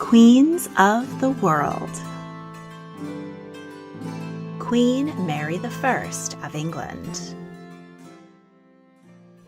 Queens of the World. Queen Mary I of England.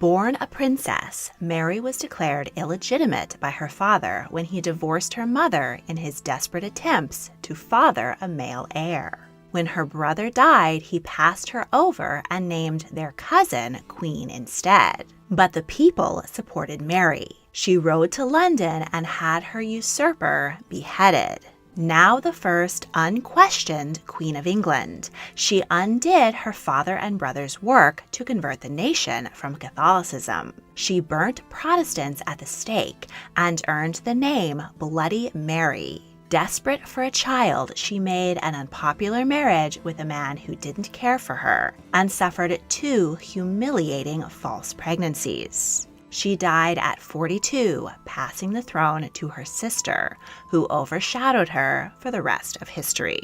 Born a princess, Mary was declared illegitimate by her father when he divorced her mother in his desperate attempts to father a male heir. When her brother died, he passed her over and named their cousin Queen instead. But the people supported Mary. She rode to London and had her usurper beheaded. Now the first unquestioned Queen of England, she undid her father and brother's work to convert the nation from Catholicism. She burnt Protestants at the stake and earned the name Bloody Mary. Desperate for a child, she made an unpopular marriage with a man who didn't care for her and suffered 2 humiliating false pregnancies. She died at 42, passing the throne to her sister, who overshadowed her for the rest of history.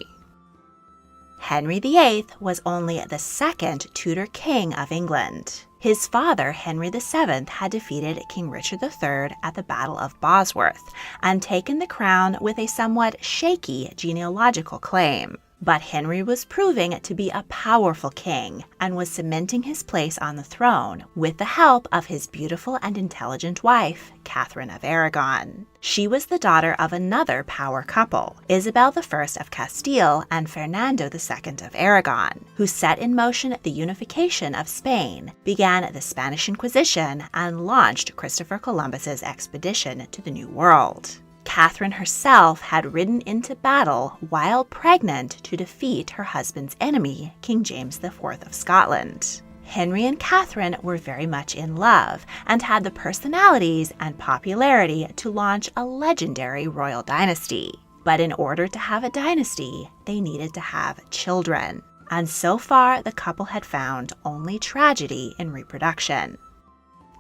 Henry VIII was only the second Tudor king of England. His father, Henry VII, had defeated King Richard III at the Battle of Bosworth and taken the crown with a somewhat shaky genealogical claim. But Henry was proving to be a powerful king and was cementing his place on the throne with the help of his beautiful and intelligent wife, Catherine of Aragon. She was the daughter of another power couple, Isabel I of Castile and Fernando II of Aragon, who set in motion the unification of Spain, began the Spanish Inquisition, and launched Christopher Columbus's expedition to the New World. Catherine herself had ridden into battle while pregnant to defeat her husband's enemy, King James IV of Scotland. Henry and Catherine were very much in love and had the personalities and popularity to launch a legendary royal dynasty. But in order to have a dynasty, they needed to have children. And so far, the couple had found only tragedy in reproduction.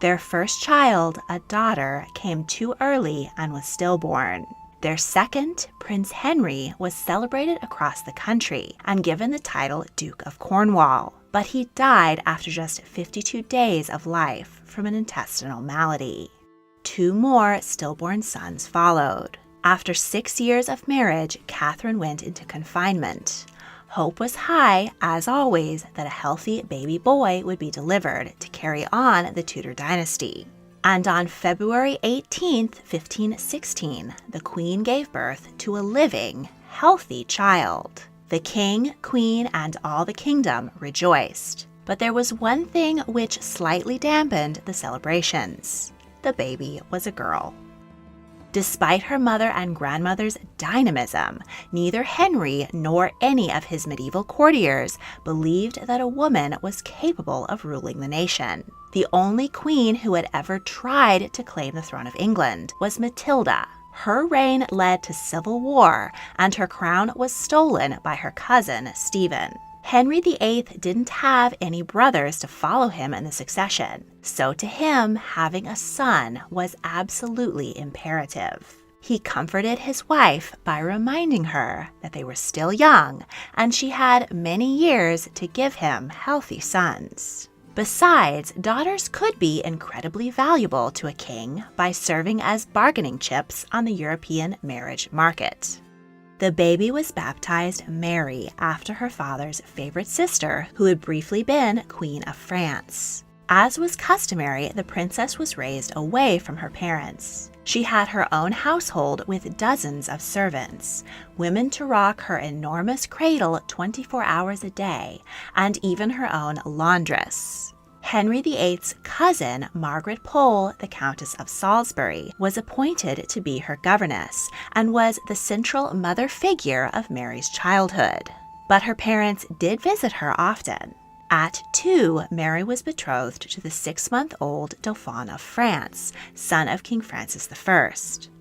Their first child, a daughter, came too early and was stillborn. Their second, Prince Henry, was celebrated across the country and given the title Duke of Cornwall, but he died after just 52 days of life from an intestinal malady. 2 more stillborn sons followed. After 6 years of marriage, Catherine went into confinement. Hope was high, as always, that a healthy baby boy would be delivered to carry on the Tudor dynasty. And on February 18, 1516, the Queen gave birth to a living, healthy child. The king, queen, and all the kingdom rejoiced. But there was one thing which slightly dampened the celebrations. The baby was a girl. Despite her mother and grandmother's dynamism, neither Henry nor any of his medieval courtiers believed that a woman was capable of ruling the nation. The only queen who had ever tried to claim the throne of England was Matilda. Her reign led to civil war, and her crown was stolen by her cousin Stephen. Henry VIII didn't have any brothers to follow him in the succession, so to him, having a son was absolutely imperative. He comforted his wife by reminding her that they were still young and she had many years to give him healthy sons. Besides, daughters could be incredibly valuable to a king by serving as bargaining chips on the European marriage market. The baby was baptized Mary after her father's favorite sister, who had briefly been Queen of France. As was customary, the princess was raised away from her parents. She had her own household with dozens of servants, women to rock her enormous cradle 24 hours a day, and even her own laundress. Henry VIII's cousin, Margaret Pole, the Countess of Salisbury, was appointed to be her governess and was the central mother figure of Mary's childhood. But her parents did visit her often. At 2, Mary was betrothed to the 6-month-old Dauphin of France, son of King Francis I.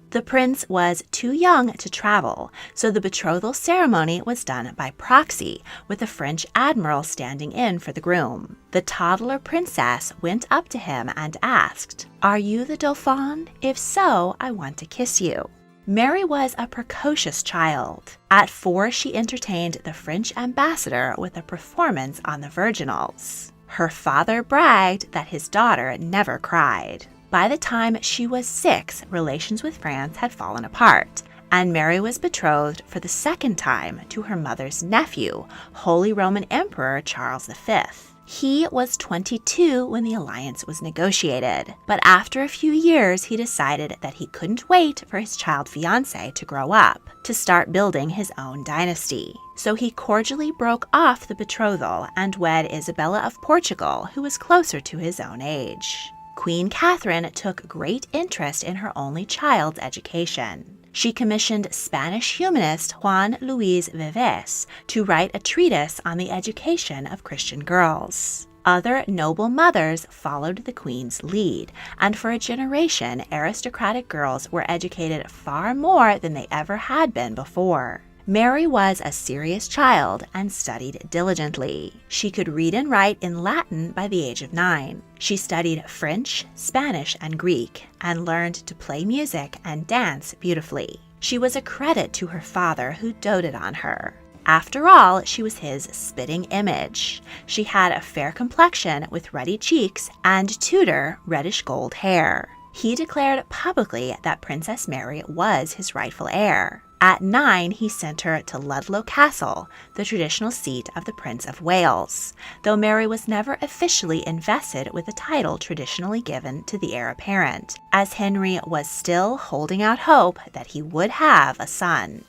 The prince was too young to travel, so the betrothal ceremony was done by proxy, with the French admiral standing in for the groom. The toddler princess went up to him and asked, "Are you the Dauphin? If so, I want to kiss you." Mary was a precocious child. At 4, she entertained the French ambassador with a performance on the virginals. Her father bragged that his daughter never cried. By the time she was 6, relations with France had fallen apart, and Mary was betrothed for the second time to her mother's nephew, Holy Roman Emperor Charles V. He was 22 when the alliance was negotiated, but after a few years he decided that he couldn't wait for his child fiancé to grow up, to start building his own dynasty. So he cordially broke off the betrothal and wed Isabella of Portugal, who was closer to his own age. Queen Catherine took great interest in her only child's education. She commissioned Spanish humanist Juan Luis Vives to write a treatise on the education of Christian girls. Other noble mothers followed the queen's lead, and for a generation, aristocratic girls were educated far more than they ever had been before. Mary was a serious child and studied diligently. She could read and write in Latin by the age of 9. She studied French, Spanish, and Greek, and learned to play music and dance beautifully. She was a credit to her father, who doted on her. After all, she was his spitting image. She had a fair complexion with ruddy cheeks and Tudor reddish gold hair. He declared publicly that Princess Mary was his rightful heir. At 9, he sent her to Ludlow Castle, the traditional seat of the Prince of Wales, though Mary was never officially invested with the title traditionally given to the heir apparent, as Henry was still holding out hope that he would have a son.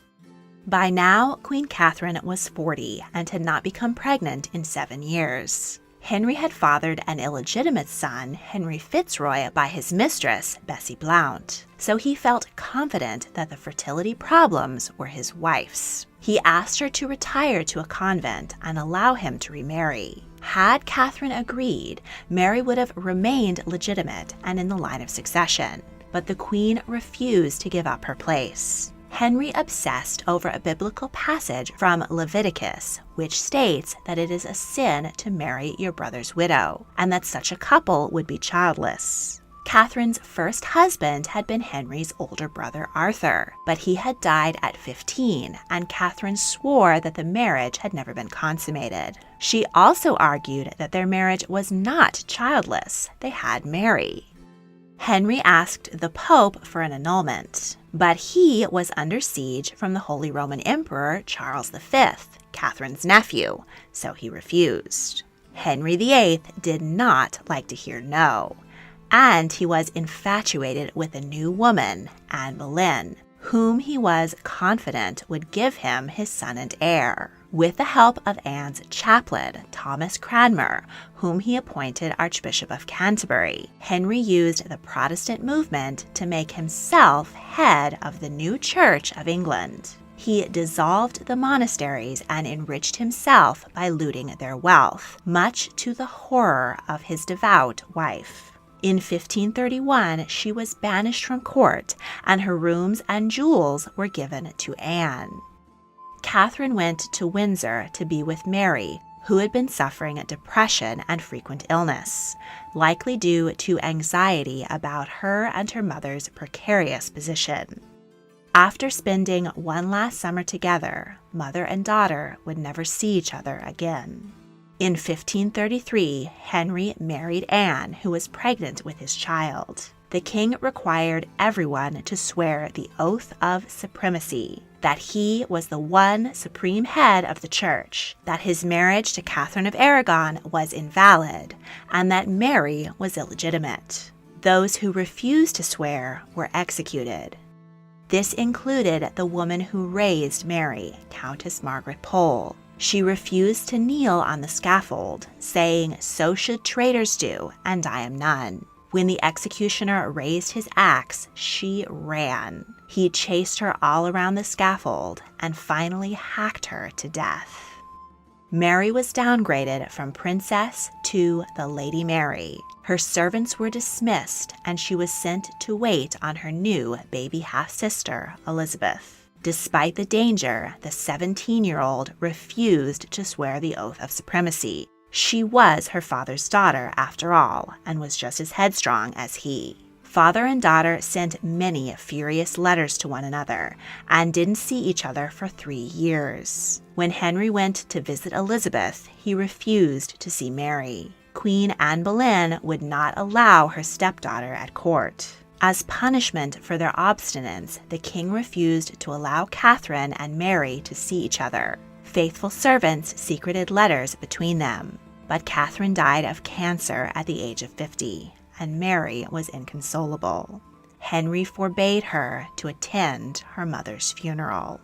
By now, Queen Catherine was 40 and had not become pregnant in 7 years. Henry had fathered an illegitimate son, Henry Fitzroy, by his mistress, Bessie Blount, so he felt confident that the fertility problems were his wife's. He asked her to retire to a convent and allow him to remarry. Had Catherine agreed, Mary would have remained legitimate and in the line of succession, but the queen refused to give up her place. Henry obsessed over a biblical passage from Leviticus, which states that it is a sin to marry your brother's widow, and that such a couple would be childless. Catherine's first husband had been Henry's older brother Arthur, but he had died at 15, and Catherine swore that the marriage had never been consummated. She also argued that their marriage was not childless. They had Mary. Henry asked the Pope for an annulment, but he was under siege from the Holy Roman Emperor Charles V, Catherine's nephew, so he refused. Henry VIII did not like to hear no, and he was infatuated with a new woman, Anne Boleyn, whom he was confident would give him his son and heir. With the help of Anne's chaplain, Thomas Cranmer, whom he appointed Archbishop of Canterbury, Henry used the Protestant movement to make himself head of the new Church of England. He dissolved the monasteries and enriched himself by looting their wealth, much to the horror of his devout wife. In 1531, she was banished from court, and her rooms and jewels were given to Anne. Catherine went to Windsor to be with Mary, who had been suffering depression and frequent illness, likely due to anxiety about her and her mother's precarious position. After spending one last summer together, mother and daughter would never see each other again. In 1533, Henry married Anne, who was pregnant with his child. The king required everyone to swear the oath of supremacy, that he was the one supreme head of the church, that his marriage to Catherine of Aragon was invalid, and that Mary was illegitimate. Those who refused to swear were executed. This included the woman who raised Mary, Countess Margaret Pole. She refused to kneel on the scaffold, saying, "So should traitors do, and I am none." When the executioner raised his axe, she ran. He chased her all around the scaffold and finally hacked her to death. Mary was downgraded from princess to the Lady Mary. Her servants were dismissed, and she was sent to wait on her new baby half-sister, Elizabeth. Despite the danger, the 17-year-old refused to swear the oath of supremacy. She was her father's daughter, after all, and was just as headstrong as he. Father and daughter sent many furious letters to one another and didn't see each other for 3 years. When Henry went to visit Elizabeth, he refused to see Mary. Queen Anne Boleyn would not allow her stepdaughter at court. As punishment for their obstinance, the king refused to allow Catherine and Mary to see each other. Faithful servants secreted letters between them, but Catherine died of cancer at the age of 50, and Mary was inconsolable. Henry forbade her to attend her mother's funeral.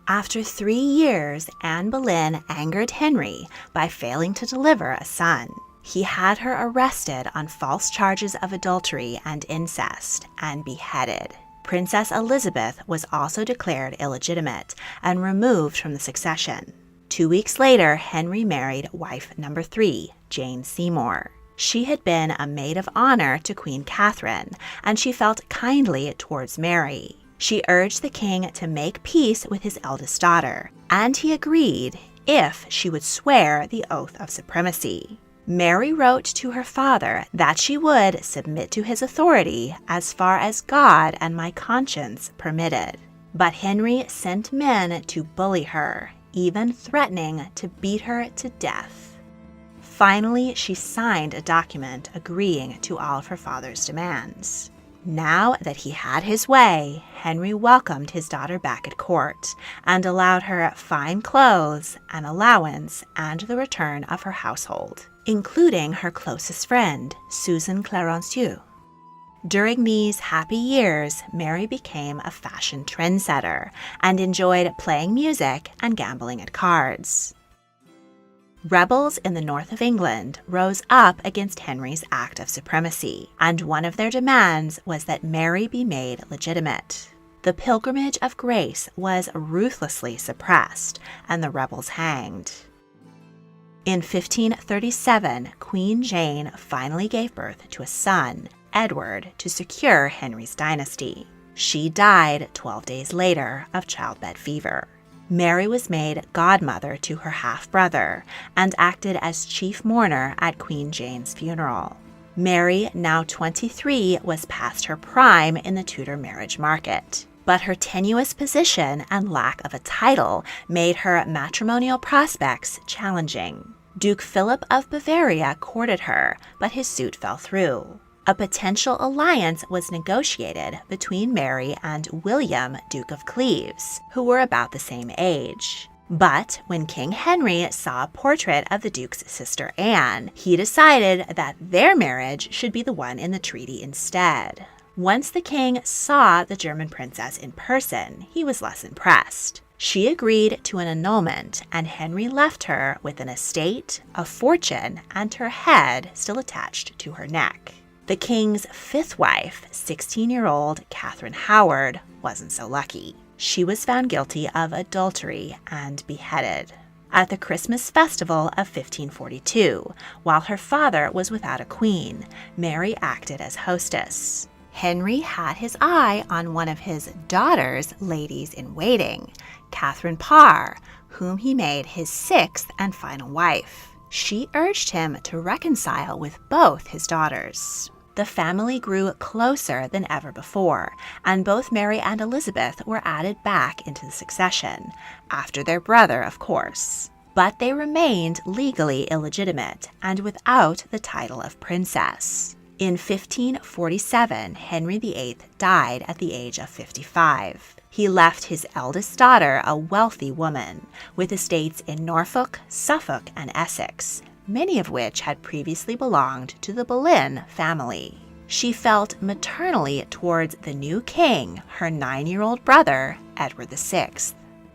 After 3 years, Anne Boleyn angered Henry by failing to deliver a son. He had her arrested on false charges of adultery and incest and beheaded. Princess Elizabeth was also declared illegitimate and removed from the succession. 2 weeks later, Henry married wife number 3, Jane Seymour. She had been a maid of honor to Queen Catherine, and she felt kindly towards Mary. She urged the king to make peace with his eldest daughter, and he agreed if she would swear the oath of supremacy. Mary wrote to her father that she would submit to his authority as far as God and my conscience permitted. But Henry sent men to bully her, even threatening to beat her to death. Finally, she signed a document agreeing to all of her father's demands. Now that he had his way, Henry welcomed his daughter back at court and allowed her fine clothes, an allowance, and the return of her household, including her closest friend, Susan Clarencieux. During these happy years, Mary became a fashion trendsetter and enjoyed playing music and gambling at cards. Rebels in the north of England rose up against Henry's act of supremacy, and one of their demands was that Mary be made legitimate. The Pilgrimage of Grace was ruthlessly suppressed, and the rebels hanged. In 1537, Queen Jane finally gave birth to a son, Edward, to secure Henry's dynasty. She died 12 days later of childbed fever. Mary was made godmother to her half-brother and acted as chief mourner at Queen Jane's funeral. Mary, now 23, was past her prime in the Tudor marriage market, but her tenuous position and lack of a title made her matrimonial prospects challenging. Duke Philip of Bavaria courted her, but his suit fell through. A potential alliance was negotiated between Mary and William, Duke of Cleves, who were about the same age. But when King Henry saw a portrait of the Duke's sister Anne, he decided that their marriage should be the one in the treaty instead. Once the king saw the German princess in person, he was less impressed. She agreed to an annulment, and Henry left her with an estate, a fortune, and her head still attached to her neck. The king's fifth wife, 16-year-old Catherine Howard, wasn't so lucky. She was found guilty of adultery and beheaded at the Christmas festival of 1542. While her father was without a queen, Mary acted as hostess. Henry had his eye on one of his daughter's ladies-in-waiting, Catherine Parr, whom he made his sixth and final wife. She urged him to reconcile with both his daughters. The family grew closer than ever before, and both Mary and Elizabeth were added back into the succession, after their brother, of course. But they remained legally illegitimate and without the title of princess. In 1547, Henry VIII died at the age of 55. He left his eldest daughter a wealthy woman, with estates in Norfolk, Suffolk, and Essex, many of which had previously belonged to the Boleyn family. She felt maternally towards the new king, her 9-year-old brother, Edward VI.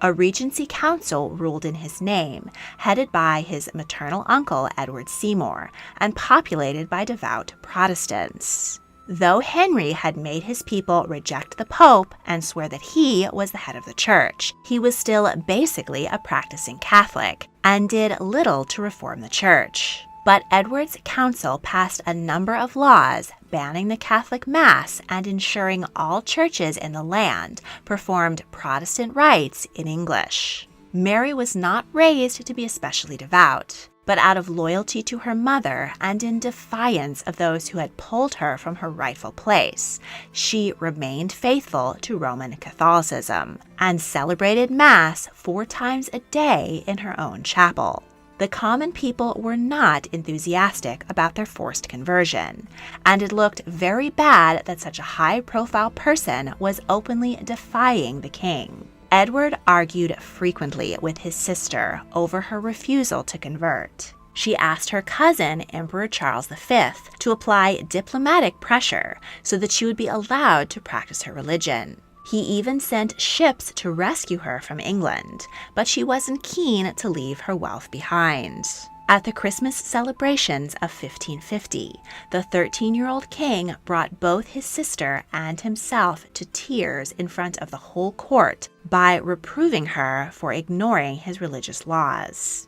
A regency council ruled in his name, headed by his maternal uncle Edward Seymour, and populated by devout Protestants. Though Henry had made his people reject the Pope and swear that he was the head of the church, he was still basically a practicing Catholic and did little to reform the church. But Edward's council passed a number of laws banning the Catholic Mass and ensuring all churches in the land performed Protestant rites in English. Mary was not raised to be especially devout, but out of loyalty to her mother and in defiance of those who had pulled her from her rightful place, she remained faithful to Roman Catholicism and celebrated Mass 4 times a day in her own chapel. The common people were not enthusiastic about their forced conversion, and it looked very bad that such a high-profile person was openly defying the king. Edward argued frequently with his sister over her refusal to convert. She asked her cousin, Emperor Charles V, to apply diplomatic pressure so that she would be allowed to practice her religion. He even sent ships to rescue her from England, but she wasn't keen to leave her wealth behind. At the Christmas celebrations of 1550, the 13-year-old king brought both his sister and himself to tears in front of the whole court by reproving her for ignoring his religious laws.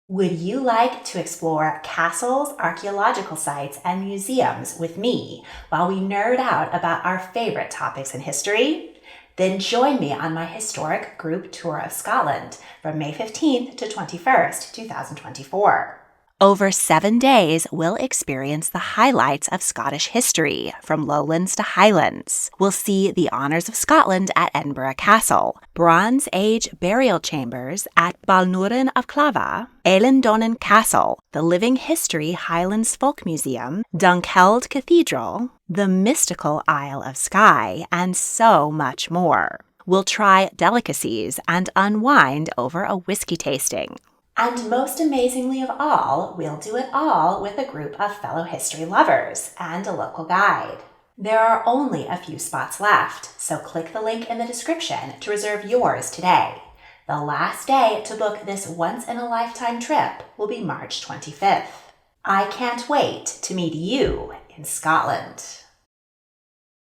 Would you like to explore castles, archaeological sites, and museums with me while we nerd out about our favorite topics in history? Then join me on my historic group tour of Scotland from May 15th to 21st, 2024. Over 7 days, we'll experience the highlights of Scottish history, from lowlands to highlands. We'll see the honours of Scotland at Edinburgh Castle, Bronze Age burial chambers at Balnurin of Clava, Eilean Castle, the Living History Highlands Folk Museum, Dunkeld Cathedral, the mystical Isle of Skye, and so much more. We'll try delicacies and unwind over a whiskey tasting. And most amazingly of all, we'll do it all with a group of fellow history lovers and a local guide. There are only a few spots left, so click the link in the description to reserve yours today. The last day to book this once-in-a-lifetime trip will be March 25th. I can't wait to meet you in Scotland.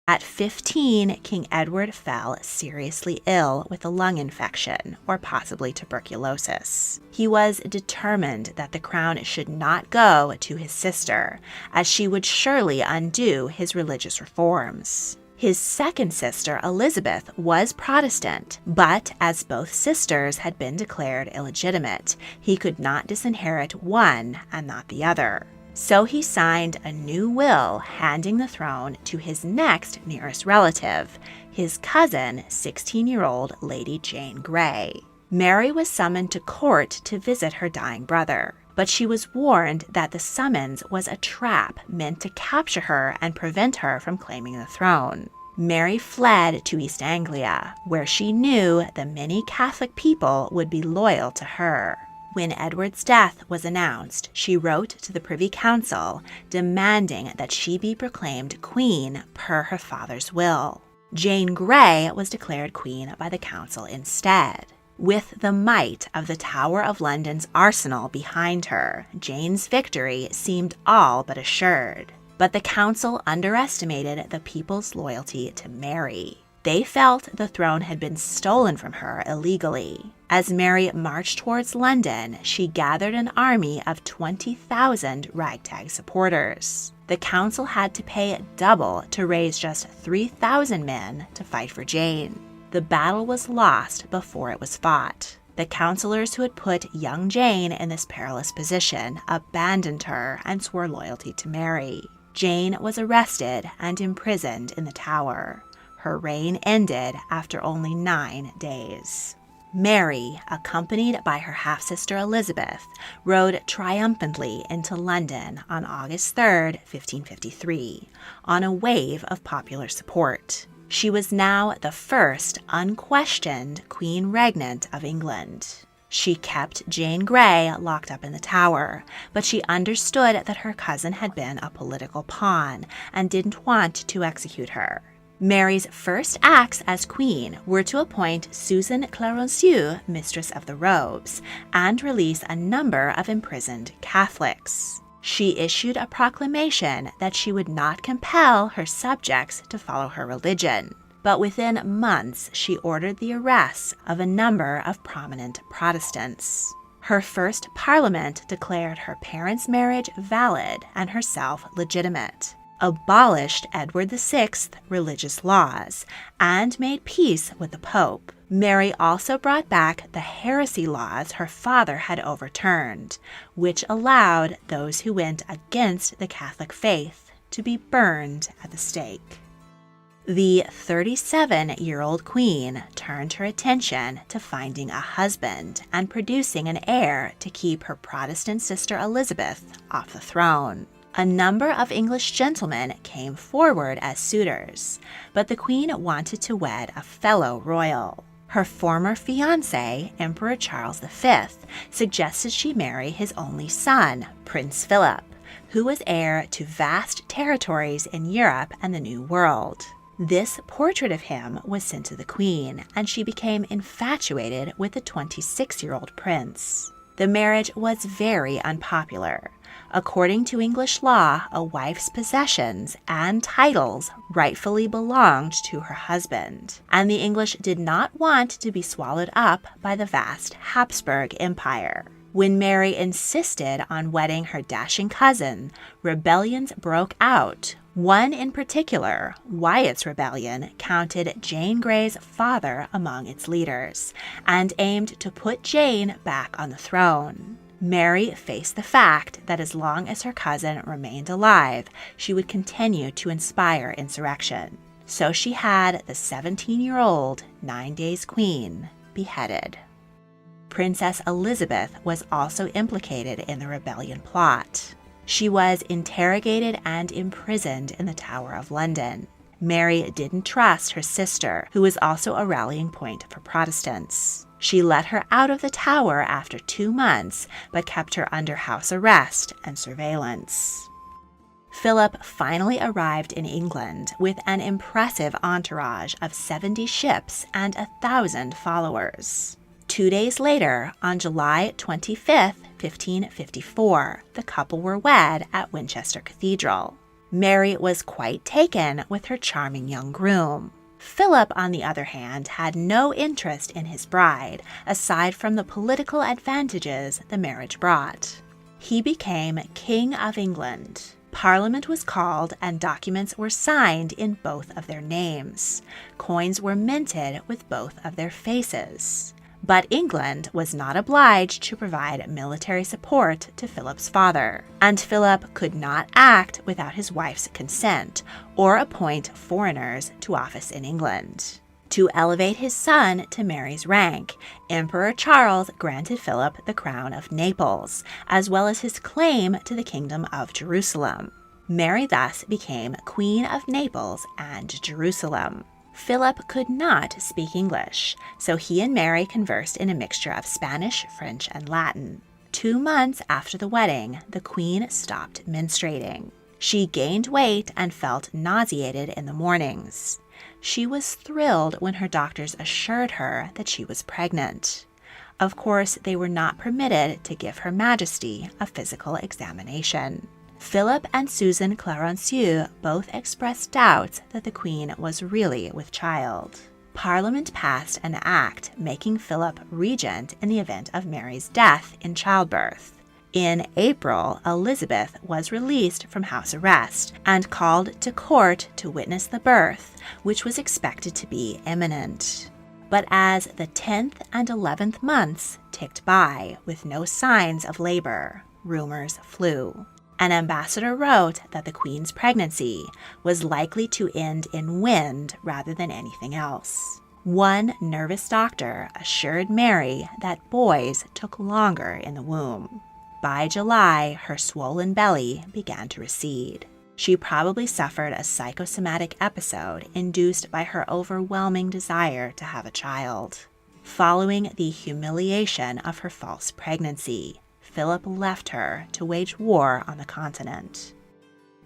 At 15, King Edward fell seriously ill with a lung infection, or possibly tuberculosis. He was determined that the crown should not go to his sister, as she would surely undo his religious reforms. His second sister, Elizabeth, was Protestant, but as both sisters had been declared illegitimate, he could not disinherit one and not the other. So he signed a new will handing the throne to his next nearest relative, his cousin, 16-year-old Lady Jane Grey. Mary was summoned to court to visit her dying brother, but she was warned that the summons was a trap meant to capture her and prevent her from claiming the throne. Mary fled to East Anglia, where she knew the many Catholic people would be loyal to her. When Edward's death was announced, she wrote to the Privy Council demanding that she be proclaimed queen per her father's will. Jane Grey was declared queen by the council instead. With the might of the Tower of London's arsenal behind her, Jane's victory seemed all but assured. But the council underestimated the people's loyalty to Mary. They felt the throne had been stolen from her illegally. As Mary marched towards London, she gathered an army of 20,000 ragtag supporters. The council had to pay double to raise just 3,000 men to fight for Jane. The battle was lost before it was fought. The counselors who had put young Jane in this perilous position abandoned her and swore loyalty to Mary. Jane was arrested and imprisoned in the Tower. Her reign ended after only 9 days. Mary, accompanied by her half-sister Elizabeth, rode triumphantly into London on August 3, 1553, on a wave of popular support. She was now the first unquestioned Queen Regnant of England. She kept Jane Grey locked up in the Tower, but she understood that her cousin had been a political pawn and didn't want to execute her. Mary's first acts as queen were to appoint Susan Clarencieux Mistress of the Robes and release a number of imprisoned Catholics. She issued a proclamation that she would not compel her subjects to follow her religion, but within months she ordered the arrests of a number of prominent Protestants. Her first parliament declared her parents' marriage valid and herself legitimate, abolished Edward VI religious laws, and made peace with the Pope. Mary also brought back the heresy laws her father had overturned, which allowed those who went against the Catholic faith to be burned at the stake. The 37-year-old queen turned her attention to finding a husband and producing an heir to keep her Protestant sister Elizabeth off the throne. A number of English gentlemen came forward as suitors, but the queen wanted to wed a fellow royal. Her former fiancé, Emperor Charles V, suggested she marry his only son, Prince Philip, who was heir to vast territories in Europe and the New World. This portrait of him was sent to the queen, and she became infatuated with the 26-year-old prince. The marriage was very unpopular. According to English law, a wife's possessions and titles rightfully belonged to her husband, and the English did not want to be swallowed up by the vast Habsburg Empire. When Mary insisted on wedding her dashing cousin, rebellions broke out. One in particular, Wyatt's Rebellion, counted Jane Grey's father among its leaders and aimed to put Jane back on the throne. Mary faced the fact that as long as her cousin remained alive, she would continue to inspire insurrection. So she had the 17-year-old 9 Days Queen beheaded. Princess Elizabeth was also implicated in the rebellion plot. She was interrogated and imprisoned in the Tower of London. Mary didn't trust her sister, who was also a rallying point for Protestants. She let her out of the tower after 2 months, but kept her under house arrest and surveillance. Philip finally arrived in England with an impressive entourage of 70 ships and 1,000 followers. 2 days later, on July 25, 1554, the couple were wed at Winchester Cathedral. Mary was quite taken with her charming young groom. Philip, on the other hand, had no interest in his bride, aside from the political advantages the marriage brought. He became King of England. Parliament was called and documents were signed in both of their names. Coins were minted with both of their faces. But England was not obliged to provide military support to Philip's father, and Philip could not act without his wife's consent or appoint foreigners to office in England. To elevate his son to Mary's rank, Emperor Charles granted Philip the crown of Naples, as well as his claim to the Kingdom of Jerusalem. Mary thus became Queen of Naples and Jerusalem. Philip could not speak English, so he and Mary conversed in a mixture of Spanish, French, and Latin. 2 months after the wedding, the queen stopped menstruating. She gained weight and felt nauseated in the mornings. She was thrilled when her doctors assured her that she was pregnant. Of course, they were not permitted to give Her Majesty a physical examination. Philip and Susan Clarencieux both expressed doubts that the queen was really with child. Parliament passed an act making Philip regent in the event of Mary's death in childbirth. In April, Elizabeth was released from house arrest and called to court to witness the birth, which was expected to be imminent. But as the 10th and 11th months ticked by with no signs of labor, rumors flew. An ambassador wrote that the queen's pregnancy was likely to end in wind rather than anything else. One nervous doctor assured Mary that boys took longer in the womb. By July, her swollen belly began to recede. She probably suffered a psychosomatic episode induced by her overwhelming desire to have a child. Following the humiliation of her false pregnancy, Philip left her to wage war on the continent.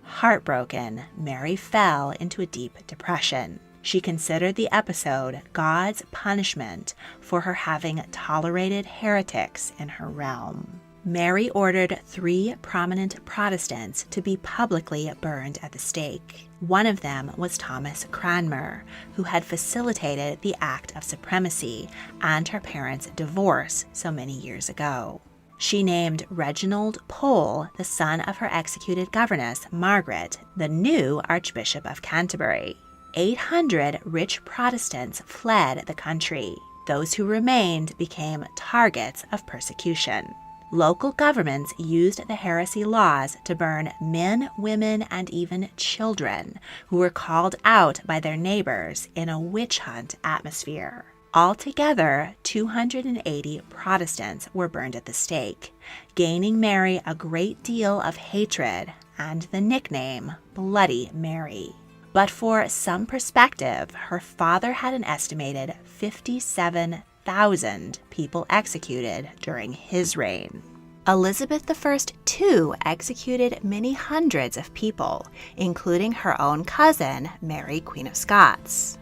Heartbroken, Mary fell into a deep depression. She considered the episode God's punishment for her having tolerated heretics in her realm. Mary ordered 3 prominent Protestants to be publicly burned at the stake. One of them was Thomas Cranmer, who had facilitated the Act of Supremacy and her parents' divorce so many years ago. She named Reginald Pole, the son of her executed governess, Margaret, the new Archbishop of Canterbury. 800 rich Protestants fled the country. Those who remained became targets of persecution. Local governments used the heresy laws to burn men, women, and even children who were called out by their neighbors in a witch hunt atmosphere. Altogether, 280 Protestants were burned at the stake, gaining Mary a great deal of hatred and the nickname Bloody Mary. But for some perspective, her father had an estimated 57,000 people executed during his reign. Elizabeth I, too, executed many hundreds of people, including her own cousin, Mary, Queen of Scots.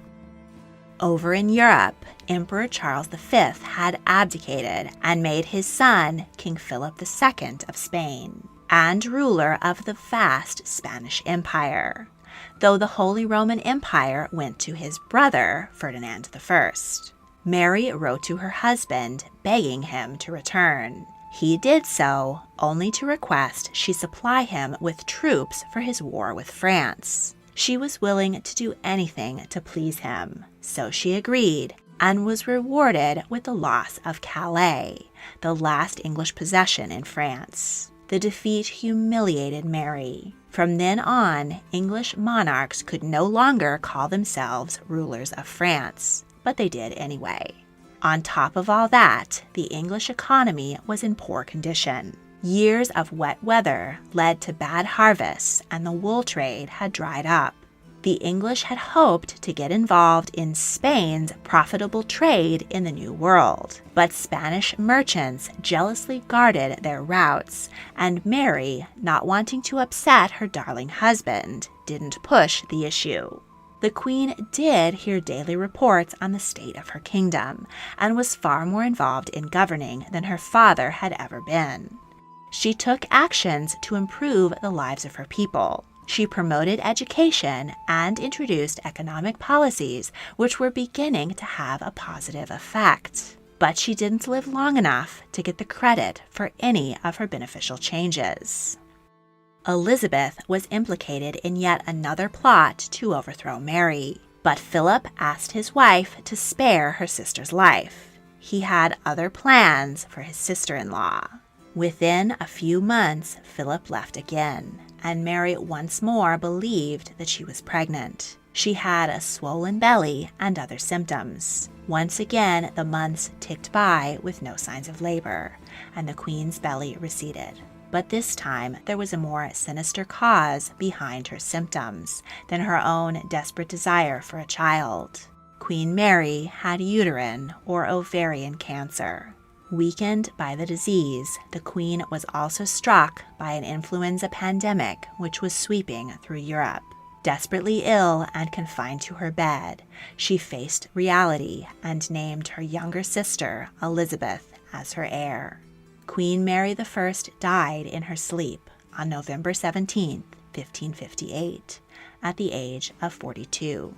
Over in Europe, Emperor Charles V had abdicated and made his son King Philip II of Spain, and ruler of the vast Spanish Empire, though the Holy Roman Empire went to his brother, Ferdinand I. Mary wrote to her husband, begging him to return. He did so, only to request she supply him with troops for his war with France. She was willing to do anything to please him, so she agreed, and was rewarded with the loss of Calais, the last English possession in France. The defeat humiliated Mary. From then on, English monarchs could no longer call themselves rulers of France, but they did anyway. On top of all that, the English economy was in poor condition. Years of wet weather led to bad harvests, and the wool trade had dried up. The English had hoped to get involved in Spain's profitable trade in the New World, but Spanish merchants jealously guarded their routes, and Mary, not wanting to upset her darling husband, didn't push the issue. The Queen did hear daily reports on the state of her kingdom, and was far more involved in governing than her father had ever been. She took actions to improve the lives of her people. She promoted education and introduced economic policies which were beginning to have a positive effect. But she didn't live long enough to get the credit for any of her beneficial changes. Elizabeth was implicated in yet another plot to overthrow Mary, but Philip asked his wife to spare her sister's life. He had other plans for his sister-in-law. Within a few months, Philip left again, and Mary once more believed that she was pregnant. She had a swollen belly and other symptoms. Once again, the months ticked by with no signs of labor, and the Queen's belly receded. But this time, there was a more sinister cause behind her symptoms than her own desperate desire for a child. Queen Mary had uterine or ovarian cancer. Weakened by the disease, the Queen was also struck by an influenza pandemic which was sweeping through Europe. Desperately ill and confined to her bed, she faced reality and named her younger sister, Elizabeth, as her heir. Queen Mary I died in her sleep on November 17, 1558, at the age of 42.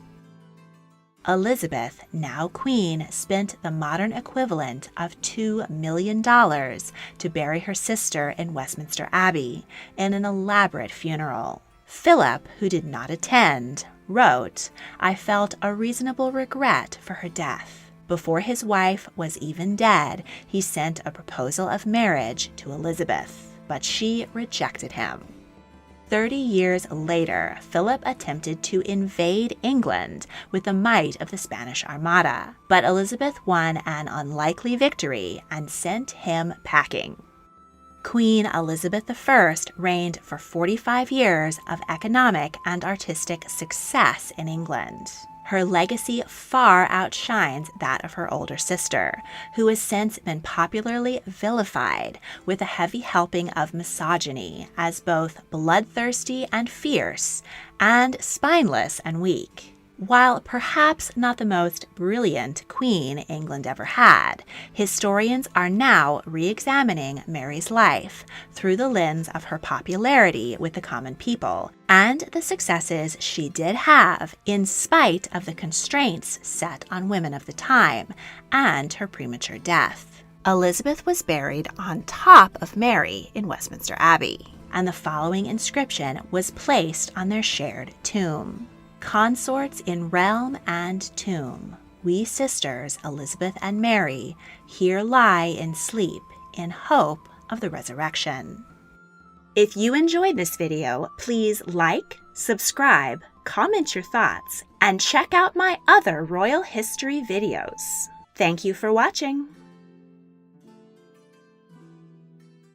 Elizabeth, now queen, spent the modern equivalent of $2 million to bury her sister in Westminster Abbey in an elaborate funeral. Philip, who did not attend, wrote, "I felt a reasonable regret for her death." Before his wife was even dead, he sent a proposal of marriage to Elizabeth, but she rejected him. 30 years later, Philip attempted to invade England with the might of the Spanish Armada, but Elizabeth won an unlikely victory and sent him packing. Queen Elizabeth I reigned for 45 years of economic and artistic success in England. Her legacy far outshines that of her older sister, who has since been popularly vilified with a heavy helping of misogyny as both bloodthirsty and fierce, and spineless and weak. While perhaps not the most brilliant queen England ever had, historians are now re-examining Mary's life through the lens of her popularity with the common people and the successes she did have in spite of the constraints set on women of the time and her premature death. Elizabeth was buried on top of Mary in Westminster Abbey, and the following inscription was placed on their shared tomb. "Consorts in realm and tomb, we sisters Elizabeth and Mary here lie in sleep in hope of the resurrection. If you enjoyed this video, please like, subscribe, comment your thoughts, and check out my other royal history videos. Thank you for watching.